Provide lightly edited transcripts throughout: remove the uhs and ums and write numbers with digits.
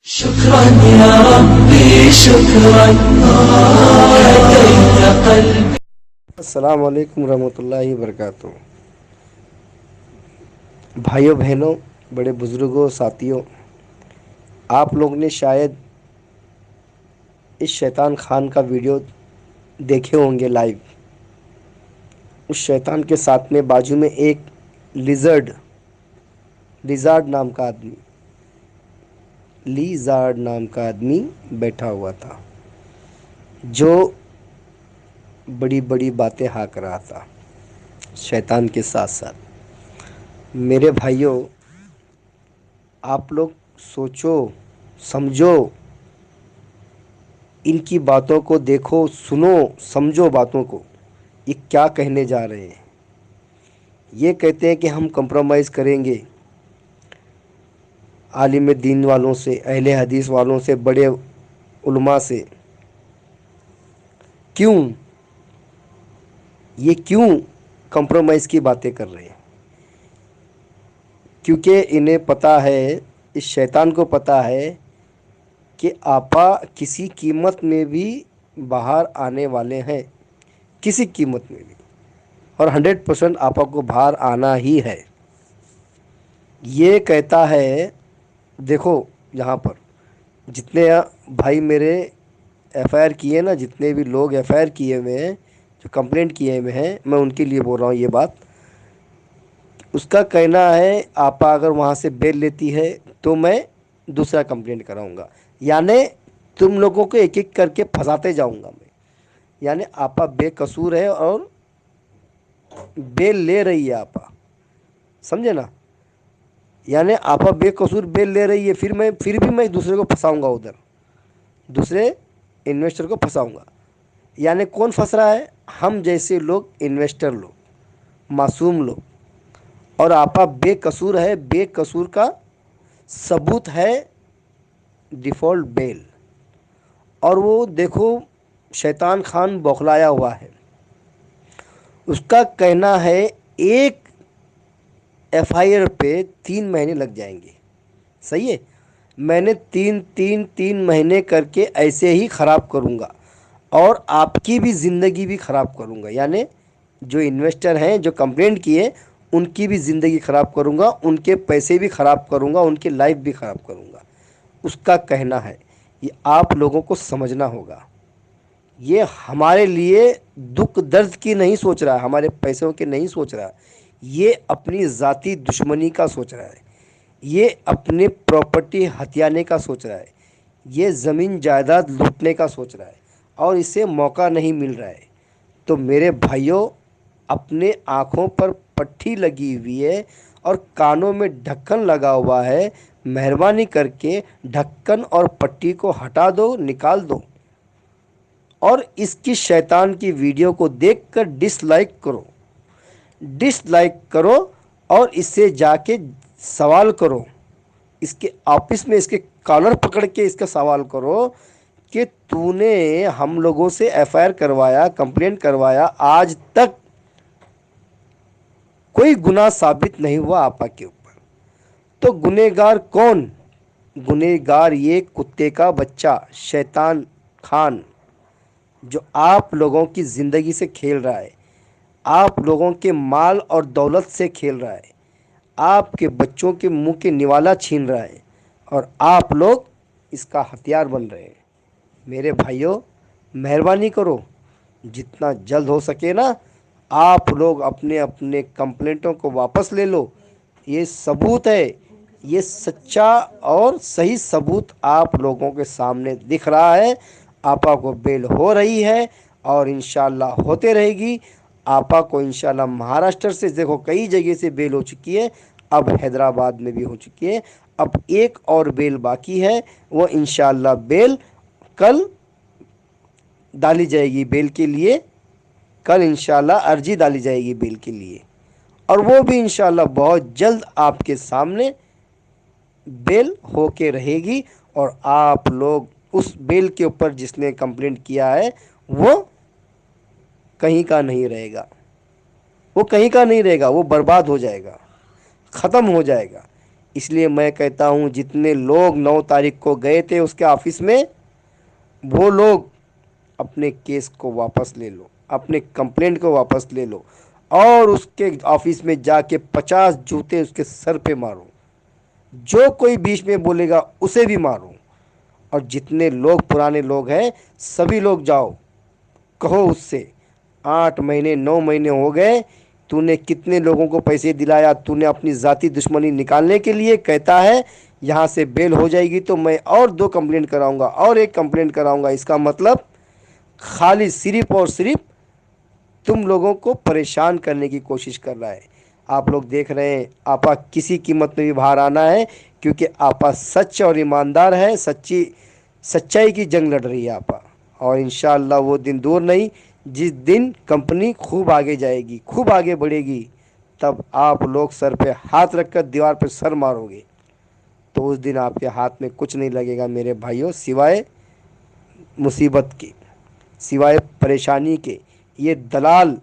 شكرا يا ربي شكرا هديت قلبي. السلام علیکم ورحمۃ اللہ وبرکاتہ. بھائیوں بہنوں، بڑے بزرگوں، ساتھیوں، آپ لوگ نے شاید اس شیطان خان کا ویڈیو دیکھے ہوں گے لائیو. اس شیطان کے ساتھ میں بازو میں ایک لیزارڈ نام کا آدمی بیٹھا ہوا تھا جو بڑی بڑی باتیں ہانک رہا تھا شیطان کے ساتھ ساتھ. میرے بھائیوں، آپ لوگ سوچو، سمجھو، ان کی باتوں کو دیکھو، سنو، سمجھو باتوں کو. یہ کیا کہنے جا رہے ہیں؟ یہ کہتے ہیں کہ ہم کمپرومائز کریں گے عالم دین والوں سے، اہل حدیث والوں سے، بڑے علماء سے. کیوں کمپرومائز کی باتیں کر رہے ہیں؟ کیونکہ انہیں پتہ ہے، اس شیطان کو پتہ ہے کہ آپا کسی قیمت میں بھی باہر آنے والے ہیں، کسی قیمت میں بھی، اور 100% آپا کو باہر آنا ہی ہے. یہ کہتا ہے، دیکھو یہاں پر جتنے بھائی میرے ایف آئی آر کیے نا، جتنے بھی لوگ ایف آئی آر کیے ہوئے ہیں، جو کمپلینٹ کیے ہوئے ہیں، میں ان کے لیے بول رہا ہوں یہ بات. اس کا کہنا ہے آپا اگر وہاں سے بیل لیتی ہے تو میں دوسرا کمپلینٹ کراؤں گا، یعنی تم لوگوں کو ایک ایک کر کے پھنساتے جاؤں گا میں. یعنی آپا بے قصور ہے اور بیل لے رہی ہے آپا، سمجھے نا؟ یعنی آپا بے قصور بیل لے رہی ہے، پھر بھی میں دوسرے کو پھنساؤں گا، ادھر دوسرے انویسٹر کو پھنساؤں گا. یعنی کون پھنس رہا ہے؟ ہم جیسے لوگ، انویسٹر لوگ، معصوم لوگ. اور آپا بے قصور ہے. بے قصور کا ثبوت ہے ڈیفالٹ بیل. اور وہ دیکھو شیطان خان بوکھلایا ہوا ہے. اس کا کہنا ہے ایک ایف آئی آر پہ 3 مہینے لگ جائیں گے. صحیح ہے؟ میں نے تین مہینے کر کے ایسے ہی خراب کروں گا، اور آپ کی بھی زندگی بھی خراب کروں گا. یعنی جو انویسٹر ہیں، جو کمپلینٹ کیے، ان کی بھی زندگی خراب کروں گا، ان کے پیسے بھی خراب کروں گا، ان کی لائف بھی خراب کروں گا. اس کا کہنا ہے. یہ آپ لوگوں کو سمجھنا ہوگا. یہ ہمارے لیے دکھ درد کی نہیں سوچ رہا، ہمارے پیسوں کی نہیں سوچ رہا. یہ اپنی ذاتی دشمنی کا سوچ رہا ہے. یہ اپنی پراپرٹی ہتھیانے کا سوچ رہا ہے. یہ زمین جائیداد لوٹنے کا سوچ رہا ہے، اور اسے موقع نہیں مل رہا ہے. تو میرے بھائیوں، اپنے آنکھوں پر پٹھی لگی ہوئی ہے اور کانوں میں ڈھکن لگا ہوا ہے. مہربانی کر کے ڈھکن اور پٹی کو ہٹا دو، نکال دو، اور اس کی شیطان کی ویڈیو کو دیکھ کر ڈس لائک کرو، اور اس سے جا کے سوال کرو. اس کے آفس میں اس کے کالر پکڑ کے اس کا سوال کرو کہ تو نے ہم لوگوں سے ایف آئی آر کروایا، کمپلینٹ کروایا، آج تک کوئی گناہ ثابت نہیں ہوا آپا کے اوپر. تو گنہگار کون؟ گنہگار یہ کتے کا بچہ شیطان خان، جو آپ لوگوں کی زندگی سے کھیل رہا ہے، آپ لوگوں کے مال اور دولت سے کھیل رہا ہے، آپ کے بچوں کے منہ کے نوالا چھین رہا ہے، اور آپ لوگ اس کا ہتھیار بن رہے ہیں. میرے بھائیوں، مہربانی کرو، جتنا جلد ہو سکے نا، آپ لوگ اپنے اپنے کمپلینٹوں کو واپس لے لو. یہ ثبوت ہے، یہ سچا اور صحیح ثبوت آپ لوگوں کے سامنے دکھ رہا ہے. آپا کو بیل ہو رہی ہے، اور انشاءاللہ ہوتے رہے گی. آپا کو انشاءاللہ مہاراشٹر سے، دیکھو کئی جگہ سے بیل ہو چکی ہے، اب حیدرآباد میں بھی ہو چکی ہے. اب ایک اور بیل باقی ہے، وہ انشاءاللہ بیل کل ڈالی جائے گی. بیل کے لیے کل انشاءاللہ عرضی ڈالی جائے گی بیل کے لیے، اور وہ بھی انشاءاللہ بہت جلد آپ کے سامنے بیل ہو کے رہے گی. اور آپ لوگ اس بیل کے اوپر جس نے کمپلینٹ کیا ہے، وہ کہیں کا نہیں رہے گا، وہ برباد ہو جائے گا، ختم ہو جائے گا. اس لیے میں کہتا ہوں جتنے لوگ 9 تاریخ کو گئے تھے اس کے آفس میں، وہ لوگ اپنے کیس کو واپس لے لو، اپنے کمپلینٹ کو واپس لے لو، اور اس کے آفس میں جا کے 50 جوتے اس کے سر پہ مارو، جو کوئی بیچ میں بولے گا اسے بھی مارو، اور جتنے لوگ پرانے لوگ ہیں سبھی لوگ جاؤ، کہو اس سے 8 مہینے 9 مہینے ہو گئے، تو نے کتنے لوگوں کو پیسے دلایا، تو نے اپنی ذاتی دشمنی نکالنے کے لیے کہتا ہے یہاں سے بیل ہو جائے گی تو میں اور 2 کمپلینٹ کراؤں گا اور 1 کمپلینٹ کراؤں گا۔ اس کا مطلب خالی صرف اور صرف تم لوگوں کو پریشان کرنے کی کوشش کر رہا ہے۔ آپ لوگ دیکھ رہے ہیں آپا کسی قیمت میں بھی باہر آنا ہے، کیونکہ آپا سچ اور ایماندار ہے، سچائی کی جنگ لڑ رہی ہے آپا، اور انشاءاللہ وہ دن دور نہیں جس دن کمپنی خوب آگے جائے گی، خوب آگے بڑھے گی، تب آپ لوگ سر پہ ہاتھ رکھ کر دیوار پہ سر مارو گے، تو اس دن آپ کے ہاتھ میں کچھ نہیں لگے گا میرے بھائیوں، سوائے مصیبت کے، سوائے پریشانی کے۔ یہ دلال،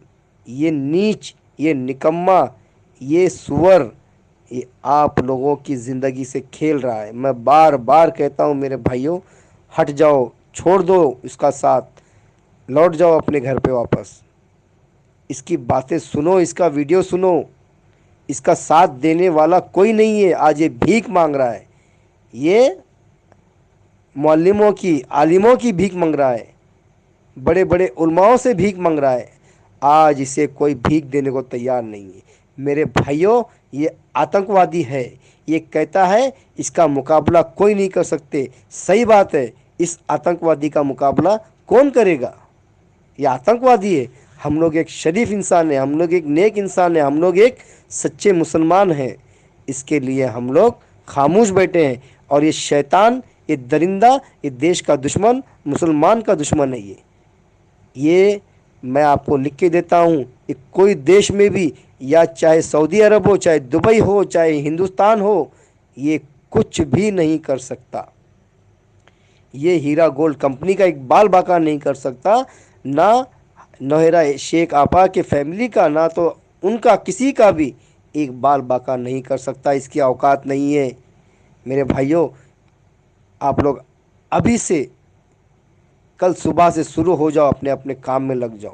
یہ نیچ، یہ نکما، یہ سور، یہ آپ لوگوں کی زندگی سے کھیل رہا ہے۔ میں بار بار کہتا ہوں میرے بھائیوں، ہٹ جاؤ، چھوڑ دو اس کا ساتھ، لوٹ جاؤ اپنے گھر پہ واپس۔ اس کی باتیں سنو، اس کا ویڈیو سنو، اس کا ساتھ دینے والا کوئی نہیں ہے۔ آج یہ بھیک مانگ رہا ہے، یہ معلموں کی، عالموں کی بھیک مانگ رہا ہے، بڑے بڑے علماؤں سے بھیک مانگ رہا ہے۔ آج اسے کوئی بھیک دینے کو تیار نہیں ہے میرے بھائیوں۔ یہ آتنکوادی ہے، یہ کہتا ہے اس کا مقابلہ کوئی نہیں کر سکتے۔ صحیح بات ہے، اس آتنکوادی کا مقابلہ کون کرے گا؟ یہ آتنکوادی ہے۔ ہم لوگ ایک شریف انسان ہیں، ہم لوگ ایک نیک انسان ہیں، ہم لوگ ایک سچے مسلمان ہیں، اس کے لیے ہم لوگ خاموش بیٹھے ہیں، اور یہ شیطان، یہ درندہ، یہ دیش کا دشمن، مسلمان کا دشمن ہے۔ یہ میں آپ کو لکھ کے دیتا ہوں کہ کوئی دیش میں بھی، یا چاہے سعودی عرب ہو، چاہے دبئی ہو، چاہے ہندوستان ہو، یہ کچھ بھی نہیں کر سکتا۔ یہ ہیرا گولڈ کمپنی کا ایک بال باقا نہیں کر سکتا، نہ نوہرا شیخ آپا کے فیملی کا، نہ تو ان کا کسی کا بھی ایک بال باقا نہیں کر سکتا۔ اس کی اوقات نہیں ہے میرے بھائیوں۔ آپ لوگ ابھی سے، کل صبح سے شروع ہو جاؤ، اپنے اپنے کام میں لگ جاؤ۔